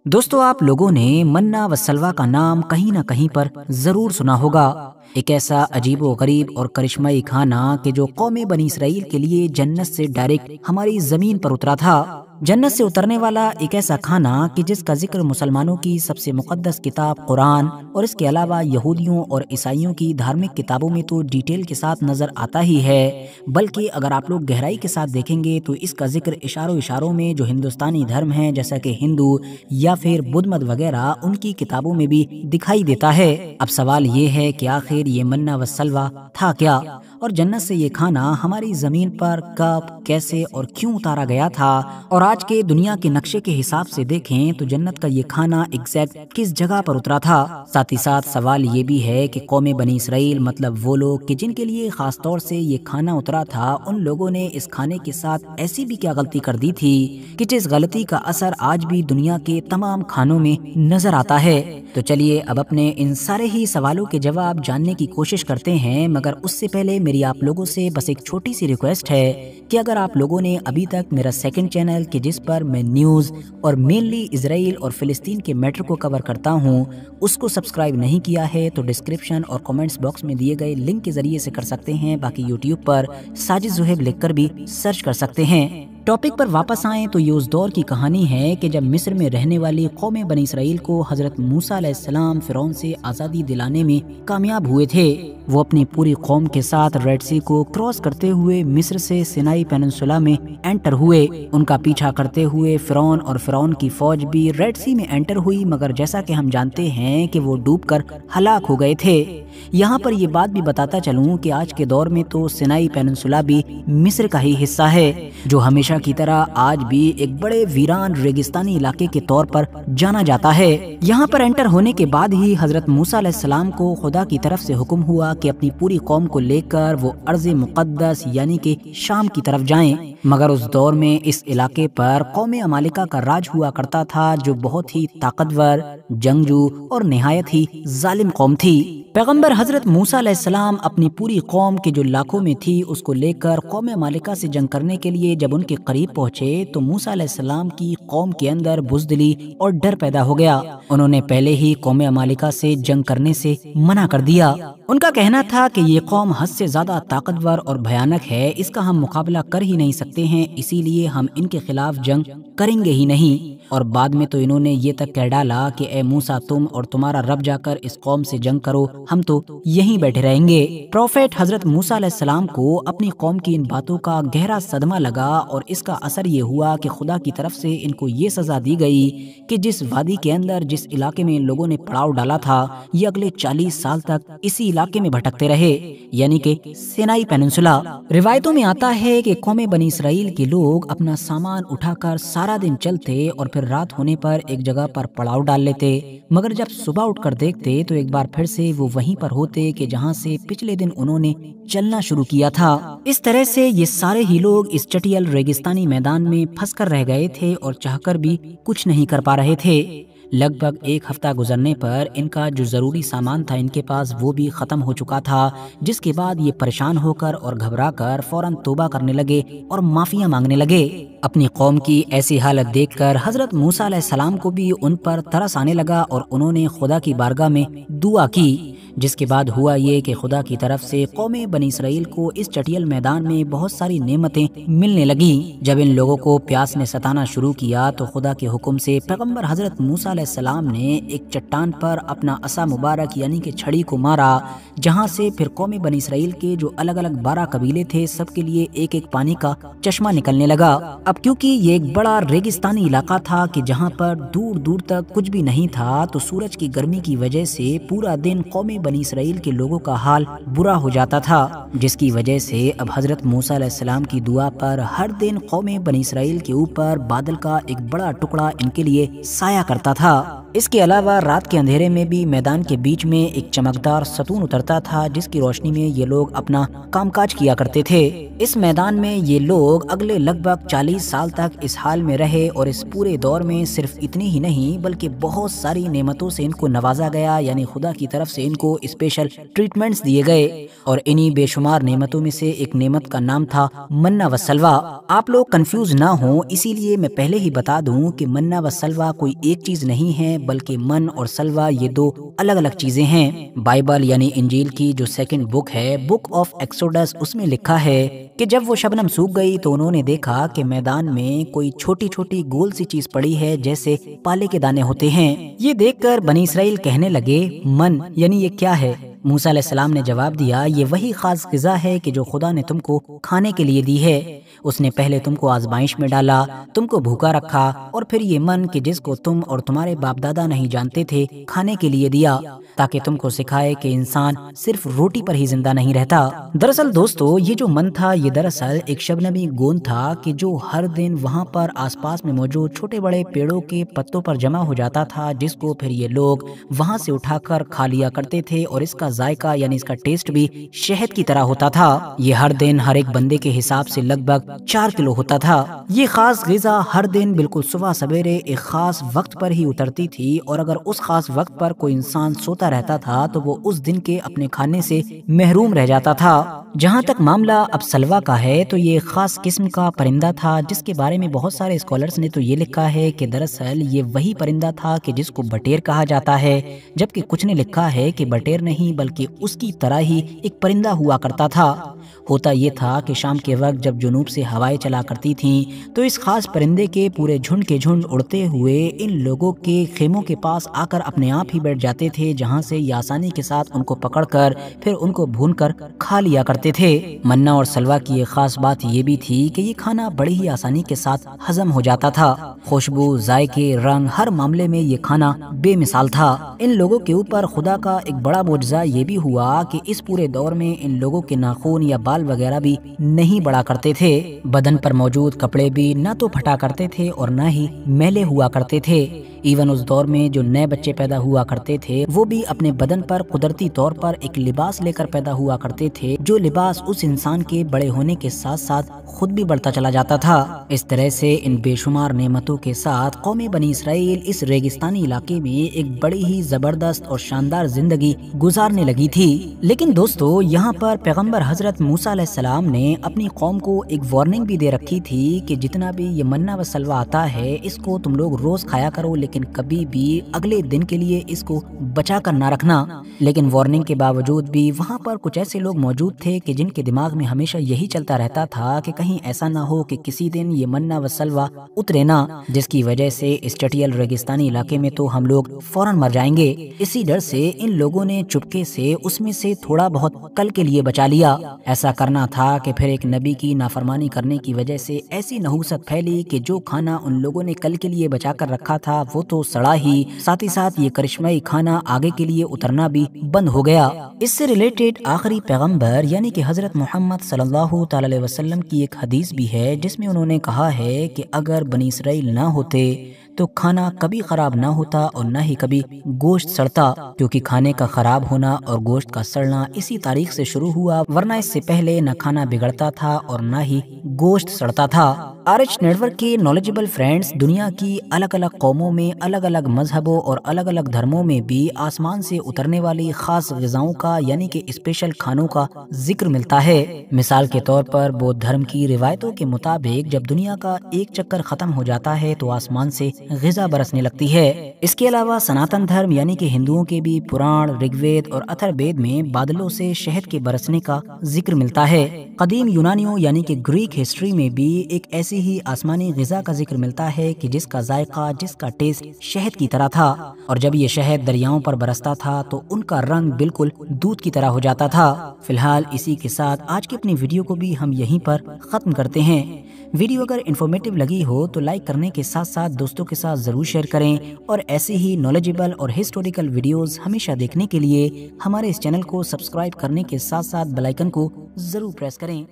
दोस्तों, आप लोगों ने मन्ना व सलवा का नाम कहीं ना कहीं पर जरूर सुना होगा। एक ऐसा अजीबो गरीब और करिश्माई खाना कि जो कौमे बनी इसराइल के लिए जन्नत से डायरेक्ट हमारी जमीन पर उतरा था। जन्नत से उतरने वाला एक ऐसा खाना कि जिसका जिक्र मुसलमानों की सबसे मुकद्दस किताब कुरान और इसके अलावा यहूदियों और ईसाइयों की धार्मिक किताबों में तो डिटेल के साथ नजर आता ही है, बल्कि अगर आप लोग गहराई के साथ देखेंगे तो इसका जिक्र इशारों इशारों में जो हिंदुस्तानी धर्म है जैसा कि हिंदू या फिर बुद्ध मत वगैरह उनकी किताबों में भी दिखाई देता है। अब सवाल ये है कि आखिर ये मन्ना व सलवा था क्या, और जन्नत से ये खाना हमारी जमीन पर कब, कैसे और क्यों उतारा गया था। और आज के दुनिया के नक्शे के हिसाब से देखें तो जन्नत का ये खाना एग्जैक्ट किस जगह पर उतरा था। साथ ही साथ सवाल ये भी है कि कौमे बनी इसराइल मतलब वो लोग कि जिनके लिए खास तौर से ये खाना उतरा था, उन लोगों ने इस खाने के साथ ऐसी भी क्या गलती कर दी थी कि जिस गलती का असर आज भी दुनिया के तमाम खानों में नजर आता है। तो चलिए अब अपने इन सारे ही सवालों के जवाब जानने की कोशिश करते हैं, मगर उससे पहले मेरी आप लोगों से बस एक छोटी सी रिक्वेस्ट है कि अगर आप लोगों ने अभी तक मेरा सेकंड चैनल कि जिस पर मैं न्यूज़ और मेनली इजराइल और फिलिस्तीन के मैटर को कवर करता हूं, उसको सब्सक्राइब नहीं किया है तो डिस्क्रिप्शन और कमेंट्स बॉक्स में दिए गए लिंक के जरिए से कर सकते हैं। बाकी यूट्यूब पर साजिद ज़ुहैब लिखकर भी सर्च कर सकते हैं। टॉपिक पर वापस आएं तो ये उस दौर की कहानी है कि जब मिस्र में रहने वाली कौम बनी इसराइल को हजरत मूसा अलैहिस्सलाम फिरौन से आज़ादी दिलाने में कामयाब हुए थे। वो अपनी पूरी कौम के साथ रेड सी को क्रॉस करते हुए मिस्र से सिनाई पेनिनसुला में एंटर हुए। उनका पीछा करते हुए फिरौन और फिरौन की फौज भी रेड सी में एंटर हुई, मगर जैसा कि हम जानते हैं कि वो डूबकर हलाक हो गए थे। यहाँ पर ये बात भी बताता चलूं कि आज के दौर में तो सिनाई पेनिनसुला भी मिस्र का ही हिस्सा है, जो हमेशा की तरह आज भी एक बड़े वीरान रेगिस्तानी इलाके के तौर पर जाना जाता है। यहाँ पर एंटर होने के बाद ही हजरत मूसा अलैहिस्सलाम को खुदा की तरफ से हुक्म हुआ कि अपनी पूरी कौम को लेकर वो अर्ज़ मुक़द्दस यानी कि शाम की तरफ जाएं। मगर उस दौर में इस इलाके पर कौम अमालिका का राज हुआ करता था, जो बहुत ही ताकतवर, जंगजू और निहायत ही जालिम कौम थी। पैगंबर हजरत मूसा अलैहिस्सलाम अपनी पूरी कौम के जो लाखों में थी उसको लेकर कौम मालिका से जंग करने के लिए जब उनके करीब पहुंचे तो मूसा अलैहिस्सलाम की कौम के अंदर बुज़दिली और डर पैदा हो गया। उन्होंने पहले ही कौम मालिका से जंग करने से मना कर दिया। उनका कहना था कि ये कौम हद से ज्यादा ताकतवर और भयानक है, इसका हम मुकाबला कर ही नहीं सकते हैं, इसीलिए हम इनके खिलाफ जंग करेंगे ही नहीं। और बाद में तो इन्होंने ये तक कह डाला कि ए मूसा, तुम और तुम्हारा रब जाकर इस कौम से जंग करो, हम तो यहीं बैठे रहेंगे। प्रोफेट हजरत मूसा अलैहिस्सलाम को अपनी कौम की इन बातों का गहरा सदमा लगा और इसका असर ये हुआ कि खुदा की तरफ से इनको ये सजा दी गई कि जिस वादी के अंदर, जिस इलाके में इन लोगों ने पड़ाव डाला था, ये अगले 40 साल तक इसी इलाके में भटकते रहे, यानी कि सिनाई पेनिनसुला। रिवायतों में आता है कि कौम बनी इसराइल के लोग अपना सामान उठाकर सारा दिन चलते और फिर रात होने पर एक जगह पर पड़ाव डाल लेते, मगर जब सुबह उठकर देखते तो एक बार फिर से वो वहीं पर होते कि जहां से पिछले दिन उन्होंने चलना शुरू किया था। इस तरह से ये सारे ही लोग इस चटियल रेगिस्तानी मैदान में फंस कर रह गए थे और चाहकर भी कुछ नहीं कर पा रहे थे। लगभग एक हफ्ता गुजरने पर इनका जो जरूरी सामान था इनके पास वो भी खत्म हो चुका था, जिसके बाद ये परेशान होकर और घबराकर फौरन तौबा करने लगे और माफिया मांगने लगे। अपनी कौम की ऐसी हालत देखकर हजरत मूसा अलैहिस्सलाम को भी उन पर तरस आने लगा और उन्होंने खुदा की बारगाह में दुआ की। जिसके बाद हुआ ये कि खुदा की तरफ से कौम बनी इसराइल को इस चटियल मैदान में बहुत सारी नेमतें मिलने लगी। जब इन लोगों को प्यास ने सताना शुरू किया तो खुदा के हुक्म से पैगंबर हजरत मूसा अलैहिस्सलाम ने एक चट्टान पर अपना असा मुबारक यानी कि छड़ी को मारा, जहां से फिर कौम बनी इसराइल के जो अलग अलग 12 कबीले थे सबके लिए एक एक पानी का चश्मा निकलने लगा। अब क्योंकि ये एक बड़ा रेगिस्तानी इलाका था कि जहाँ पर दूर दूर तक कुछ भी नहीं था, तो सूरज की गर्मी की वजह से पूरा दिन कौम बनी इसराइल के लोगों का हाल बुरा हो जाता था, जिसकी वजह से अब हजरत मूसा अलैहिस्सलाम की दुआ पर हर दिन कौम बनी इसराइल के ऊपर बादल का एक बड़ा टुकड़ा इनके लिए साया करता था। इसके अलावा रात के अंधेरे में भी मैदान के बीच में एक चमकदार सतून उतरता था, जिसकी रोशनी में ये लोग अपना कामकाज किया करते थे। इस मैदान में ये लोग अगले लगभग 40 साल तक इस हाल में रहे और इस पूरे दौर में सिर्फ इतनी ही नहीं बल्कि बहुत सारी नेमतों से इनको नवाजा गया, यानी खुदा की तरफ से इनको को स्पेशल ट्रीटमेंट्स दिए गए और इन्हीं बेशुमार नेमतों में से एक नेमत का नाम था मन्ना व सलवा। आप लोग कंफ्यूज ना हो, इसीलिए मैं पहले ही बता दूं कि मन्ना व सलवा कोई एक चीज नहीं है, बल्कि मन और सलवा ये दो अलग अलग चीजें हैं। बाइबल यानी इंजील की जो सेकंड बुक है, बुक ऑफ एक्सोडस, उसमें लिखा है कि जब वो शबनम सूख गई तो उन्होंने देखा कि मैदान में कोई छोटी छोटी गोल सी चीज पड़ी है जैसे पाले के दाने होते हैं। ये देखकर बनी इसराइल कहने लगे, मन यानी ये क्या है? मूसा अलैहिस्सलाम ने जवाब दिया, ये वही खास ग़िज़ा है कि जो खुदा ने तुमको खाने के लिए दी है। उसने पहले तुमको आजमाइश में डाला, तुमको भूखा रखा और फिर ये मन कि जिसको तुम और तुम्हारे बाप दादा नहीं जानते थे खाने के लिए दिया, ताकि तुमको सिखाए कि इंसान सिर्फ रोटी पर ही जिंदा नहीं रहता। दरअसल दोस्तों, ये जो मन था ये दरअसल एक शबनमी गोंद था कि जो हर दिन वहाँ पर आसपास में मौजूद छोटे बड़े पेड़ों के पत्तों पर जमा हो जाता था, जिसको फिर ये लोग वहाँ से उठाकर खा लिया करते थे और इसका जायका यानी इसका टेस्ट भी शहद की तरह होता था। ये हर दिन हर एक बंदे के हिसाब से लगभग 4 किलो होता था। ये खास ग़िज़ा हर दिन बिल्कुल सुबह सवेरे एक खास वक्त पर ही उतरती थी और अगर उस खास वक्त पर कोई इंसान सोता रहता था तो वो उस दिन के अपने खाने से महरूम रह जाता था। जहाँ तक मामला अब सलवा का है तो ये खास किस्म का परिंदा था जिसके बारे में बहुत सारे स्कॉलर्स ने तो ये लिखा है कि दरअसल ये वही परिंदा था कि जिसको बटेर कहा जाता है, जबकि कुछ ने लिखा है कि बटेर नहीं बल्कि उसकी तरह ही एक परिंदा हुआ करता था। होता ये था कि शाम के वक्त जब जुनूब से हवाएं चला करती थीं तो इस खास परिंदे के पूरे झुंड के झुंड उड़ते हुए इन लोगों के खेमों के पास आकर अपने आप ही बैठ जाते थे, जहां से ये आसानी के साथ उनको पकड़कर फिर उनको भूनकर खा लिया करते थे। मन्ना और सलवा की एक खास बात ये भी थी कि ये खाना बड़ी ही आसानी के साथ हजम हो जाता था। खुशबू, जायके, रंग, हर मामले में ये खाना बेमिसाल था। इन लोगों के ऊपर खुदा का एक बड़ा मुआजिज़ा ये भी हुआ कि इस पूरे दौर में इन लोगों के नाखून या बाल वगैरह भी नहीं बढ़ा करते थे। बदन पर मौजूद कपड़े भी ना तो फटा करते थे और ना ही मैले हुआ करते थे। इवन उस दौर में जो नए बच्चे पैदा हुआ करते थे वो भी अपने बदन पर कुदरती तौर पर एक लिबास लेकर पैदा हुआ करते थे, जो लिबास उस इंसान के बड़े होने के साथ साथ खुद भी बढ़ता चला जाता था। इस तरह से इन बेशुमार नेमतों के साथ कौम बनी इसराइल इस रेगिस्तानी इलाके में एक बड़ी ही जबरदस्त और शानदार जिंदगी गुजारने लगी थी। लेकिन दोस्तों, यहाँ पर पैगंबर हजरत मूसा अलैहिस्सलाम ने अपनी कौम को एक वार्निंग भी दे रखी थी कि जितना भी ये मन्ना व सलवा आता है इसको तुम लोग रोज खाया करो, लेकिन कभी भी अगले दिन के लिए इसको बचा कर ना रखना। लेकिन वार्निंग के बावजूद भी वहाँ पर कुछ ऐसे लोग मौजूद थे कि जिनके दिमाग में हमेशा यही चलता रहता था कि कहीं ऐसा ना हो कि किसी दिन ये मन्ना व सलवा उतरे ना, जिसकी वजह से इस चटियल रेगिस्तानी इलाके में तो हम लोग फौरन मर जाएंगे। इसी डर से इन लोगों ने चुपके से उसमें से थोड़ा बहुत कल के लिए बचा लिया। ऐसा करना था कि फिर एक नबी की नाफरमानी करने की वजह से ऐसी नहूसत फैली कि जो खाना उन लोगों ने कल के लिए बचा कर रखा था वो तो सड़ा ही साथ ये करिश्माई खाना आगे के लिए उतरना भी बंद हो गया। इससे रिलेटेड आखिरी पैगंबर यानी कि हजरत मोहम्मद सल्लल्लाहु तआला अलैहि वसल्लम की एक हदीस भी है जिसमें उन्होंने कहा है कि अगर बनी इसराइल ना होते तो खाना कभी खराब ना होता और न ही कभी गोश्त सड़ता, क्योंकि खाने का खराब होना और गोश्त का सड़ना इसी तारीख से शुरू हुआ, वरना इससे पहले न खाना बिगड़ता था और न ही गोश्त सड़ता था। RH नेटवर्क के नॉलेजेबल फ्रेंड्स, दुनिया की अलग अलग कौमों में अलग अलग मजहबों और अलग अलग धर्मों में भी आसमान से उतरने वाली खास ग़िज़ाओं का यानी कि स्पेशल खानों का जिक्र मिलता है। मिसाल के तौर पर बौद्ध धर्म की रिवायतों के मुताबिक जब दुनिया का एक चक्कर खत्म हो जाता है तो आसमान से ग़िज़ा बरसने लगती है। इसके अलावा सनातन धर्म यानी कि हिंदुओं के भी पुराण, ऋग्वेद और अथर्ववेद में बादलों से शहद के बरसने का जिक्र मिलता है। कदीम यूनानियों यानी कि ग्रीक हिस्ट्री में भी एक ऐसी ही आसमानी ग़िज़ा का जिक्र मिलता है कि जिसका जायका, जिसका टेस्ट शहद की तरह था, और जब ये शहद दरियाओं पर बरसता था तो उनका रंग बिल्कुल दूध की तरह हो जाता था। फिलहाल इसी के साथ आज की अपनी वीडियो को भी हम यहीं पर ख़त्म करते हैं। वीडियो अगर इन्फॉर्मेटिव लगी हो तो लाइक करने के साथ साथ दोस्तों के साथ ज़रूर शेयर करें, और ऐसे ही नॉलेजेबल और हिस्टोरिकल वीडियोस हमेशा देखने के लिए हमारे इस चैनल को सब्सक्राइब करने के साथ साथ बेल आइकन को ज़रूर प्रेस करें।